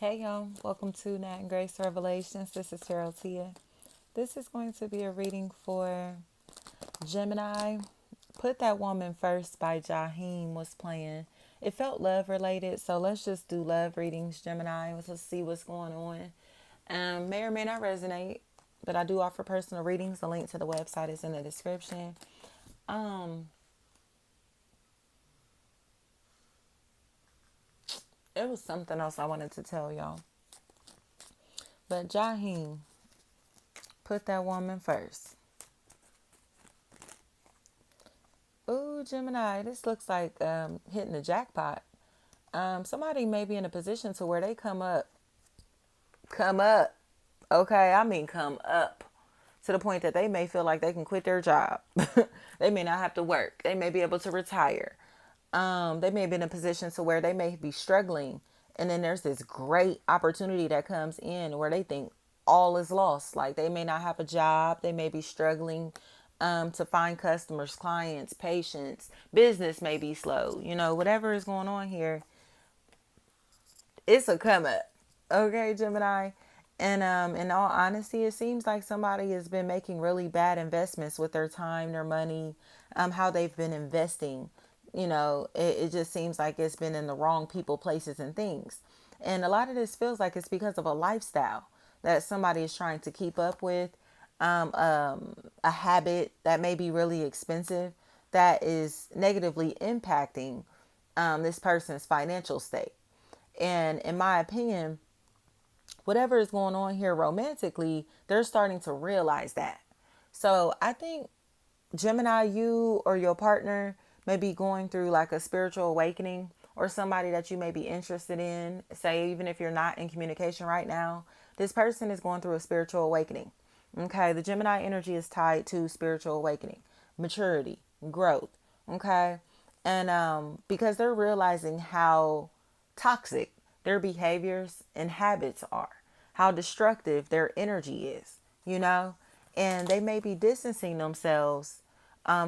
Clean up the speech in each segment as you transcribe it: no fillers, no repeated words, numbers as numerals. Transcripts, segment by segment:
Hey y'all, welcome to Nat and Grace Revelations. This is Cheryl Tia. This is going to be a reading for Gemini. Put That Woman First by Jaheim was playing. It felt love related, so let's just do love readings, Gemini. Let's see what's going on. May or may not resonate, but I do offer personal readings. The link to the website is in the description. Um, it was something else I wanted to tell y'all. But Jaheim, put that woman first. Ooh, Gemini, this looks like hitting the jackpot. Somebody may be in a position to where they come up. Okay, I mean come up to the point that they may feel like they can quit their job. They may not have to work. They may be able to retire. They may be in a position to where they may be struggling, and then there's this great opportunity that comes in where they think all is lost. Like they may not have a job. They may be struggling to find customers, clients, patients. Business may be slow. Whatever is going on here, it's a come up. Okay, Gemini. And in all honesty, it seems like somebody has been making really bad investments with their time, their money, how they've been investing. It just seems like it's been in the wrong people, places, and things. And a lot of this feels like it's because of a lifestyle that somebody is trying to keep up with, a habit that may be really expensive that is negatively impacting this person's financial state. And in my opinion, whatever is going on here romantically, they're starting to realize that. So I think Gemini, you or your partner may be going through like a spiritual awakening, or somebody that you may be interested in. Say, even if you're not in communication right now, this person is going through a spiritual awakening. Okay, the Gemini energy is tied to spiritual awakening, maturity, growth. Okay, and because they're realizing how toxic their behaviors and habits are, how destructive their energy is, and they may be distancing themselves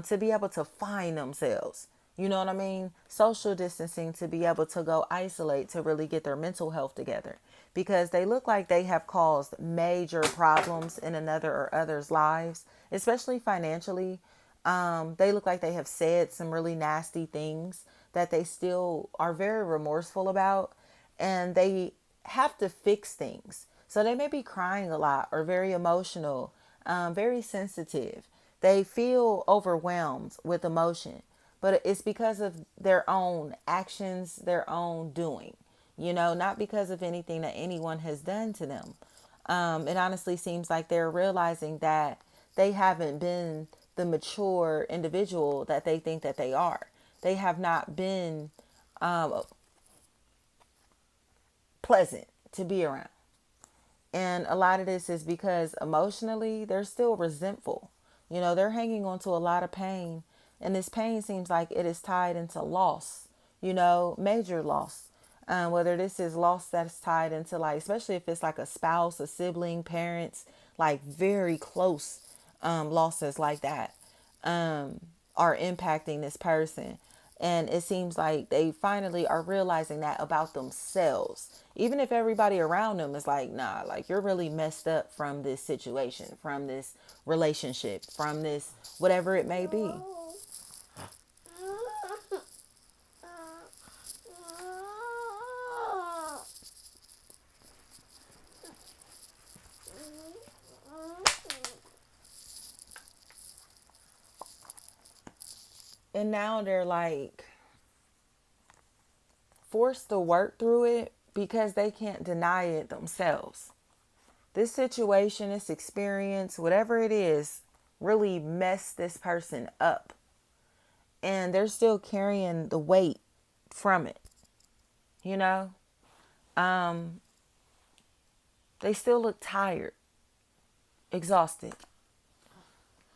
to be able to find themselves. You know what I mean? Social distancing to be able to go isolate to really get their mental health together, because they look like they have caused major problems in another or others' lives, especially financially. They look like they have said some really nasty things that they still are very remorseful about, and they have to fix things. So they may be crying a lot or very emotional, very sensitive. They feel overwhelmed with emotion, but it's because of their own actions, their own doing, not because of anything that anyone has done to them. It honestly seems like they're realizing that they haven't been the mature individual that they think that they are. They have not been pleasant to be around. And a lot of this is because emotionally, they're still resentful. They're hanging on to a lot of pain. And this pain seems like it is tied into loss, major loss. Whether this is loss that's tied into, like, especially if it's like a spouse, a sibling, parents, like very close losses like that are impacting this person. And it seems like they finally are realizing that about themselves. Even if everybody around them is like, nah, like you're really messed up from this situation, from this relationship, from this, whatever it may be. And now they're like forced to work through it because they can't deny it themselves. This situation, this experience, whatever it is, really messed this person up. And they're still carrying the weight from it, you know? Um, they still look tired, exhausted.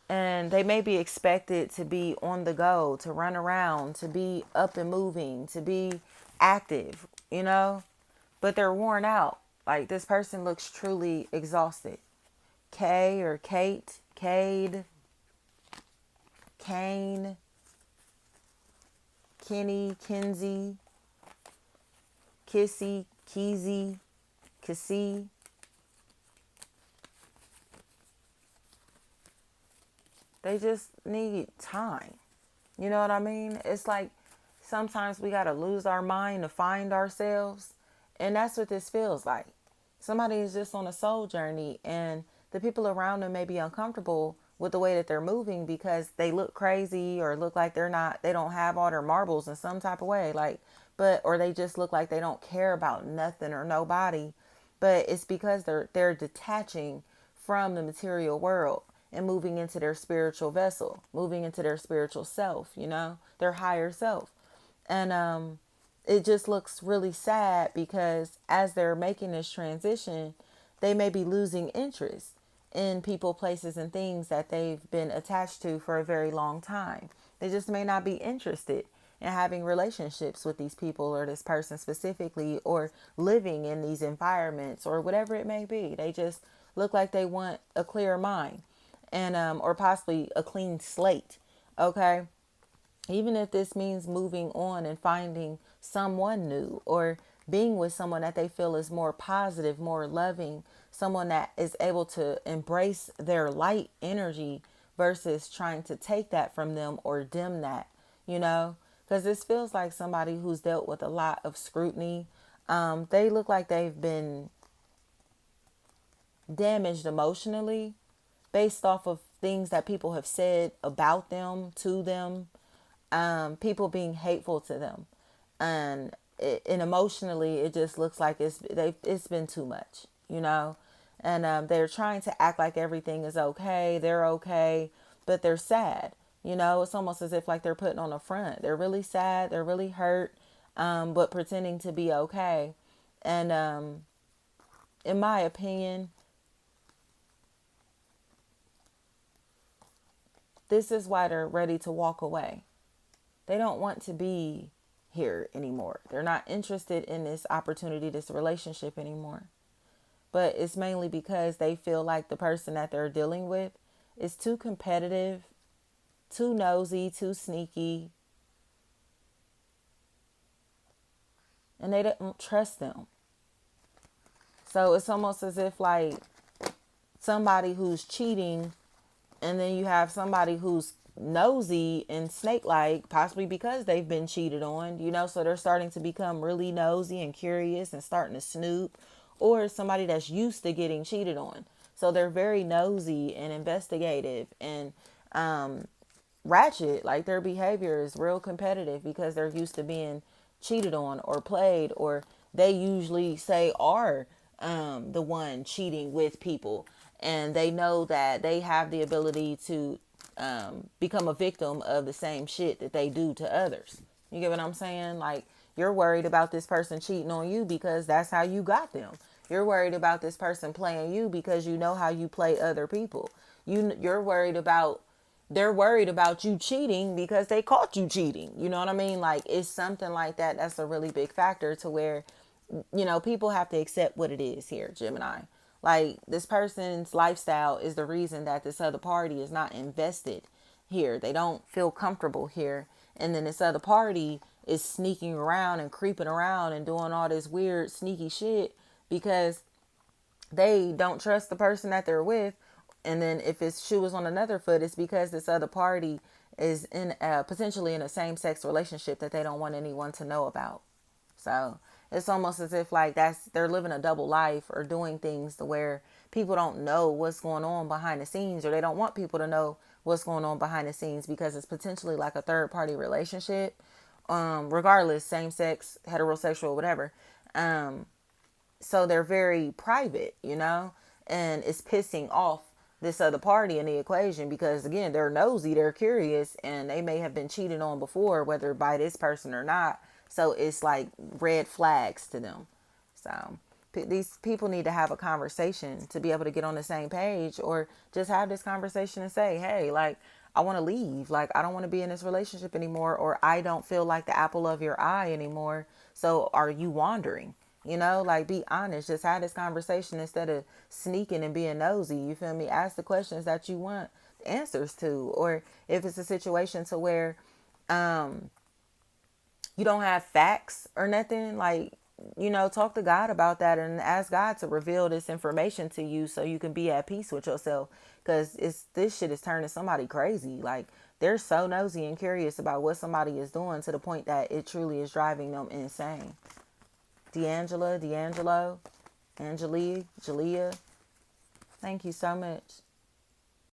And they may be expected to be on the go, to run around, to be up and moving, to be active, But they're worn out. Like this person looks truly exhausted. Kay or Kate, Cade, Kane, Kenny, Kinsey, Kissy, Keezy. could see, they just need time. You know what I mean? It's like sometimes we got to lose our mind to find ourselves. And that's what this feels like. Somebody is just on a soul journey, and the people around them may be uncomfortable with the way that they're moving because they look crazy or look like they don't have all their marbles in some type of way. Like, or they just look like they don't care about nothing or nobody. But it's because they're detaching from the material world and moving into their spiritual vessel, moving into their spiritual self, their higher self. And it just looks really sad because as they're making this transition, they may be losing interest in people, places, and things that they've been attached to for a very long time. They just may not be interested in having relationships with these people or this person specifically, or living in these environments or whatever it may be. They just look like they want a clear mind and or possibly a clean slate. Okay, even if this means moving on and finding someone new, or being with someone that they feel is more positive, more loving, someone that is able to embrace their light energy versus trying to take that from them or dim that, because this feels like somebody who's dealt with a lot of scrutiny. They look like they've been damaged emotionally based off of things that people have said about them, to them, people being hateful to them, and emotionally, it just looks like it's been too much. And they're trying to act like everything is okay, they're okay, but they're sad. It's almost as if like they're putting on a front. They're really sad, they're really hurt, but pretending to be okay. And in my opinion, this is why they're ready to walk away. They don't want to be here anymore. They're not interested in this opportunity, this relationship anymore. But it's mainly because they feel like the person that they're dealing with is too competitive, too nosy, too sneaky, and they don't trust them. So it's almost as if like somebody who's cheating, and then you have somebody who's nosy and snake like, possibly because they've been cheated on, so they're starting to become really nosy and curious and starting to snoop, or somebody that's used to getting cheated on. So they're very nosy and investigative and ratchet. Like their behavior is real competitive because they're used to being cheated on or played, or they usually say are the one cheating with people, and they know that they have the ability to become a victim of the same shit that they do to others. You get what I'm saying? Like, you're worried about this person cheating on you because that's how you got them. You're worried about this person playing you because you know how you play other people. You're worried about They're worried about you cheating because they caught you cheating. You know what I mean? Like, it's something like that. That's a really big factor to where, people have to accept what it is here, Gemini. Like, this person's lifestyle is the reason that this other party is not invested here. They don't feel comfortable here. And then this other party is sneaking around and creeping around and doing all this weird, sneaky shit because they don't trust the person that they're with. And then if it's shoe was on another foot, it's because this other party is in potentially in a same-sex relationship that they don't want anyone to know about. So it's almost as if like they're living a double life or doing things to where people don't know what's going on behind the scenes, or they don't want people to know what's going on behind the scenes because it's potentially like a third party relationship. Regardless, same sex, heterosexual, whatever. So they're very private, and it's pissing off this other party in the equation because, again, they're nosy, they're curious, and they may have been cheated on before, whether by this person or not. So it's like red flags to them. So these people need to have a conversation to be able to get on the same page, or just have this conversation and say, hey, like, I want to leave. Like, I don't want to be in this relationship anymore, or I don't feel like the apple of your eye anymore. So are you wandering? Like, be honest. Just have this conversation instead of sneaking and being nosy. You feel me? Ask the questions that you want answers to. Or if it's a situation to where you don't have facts or nothing, like, talk to God about that and ask God to reveal this information to you so you can be at peace with yourself. Because this shit is turning somebody crazy. Like, they're so nosy and curious about what somebody is doing to the point that it truly is driving them insane. D'Angelo, Angelie, Jalea, thank you so much.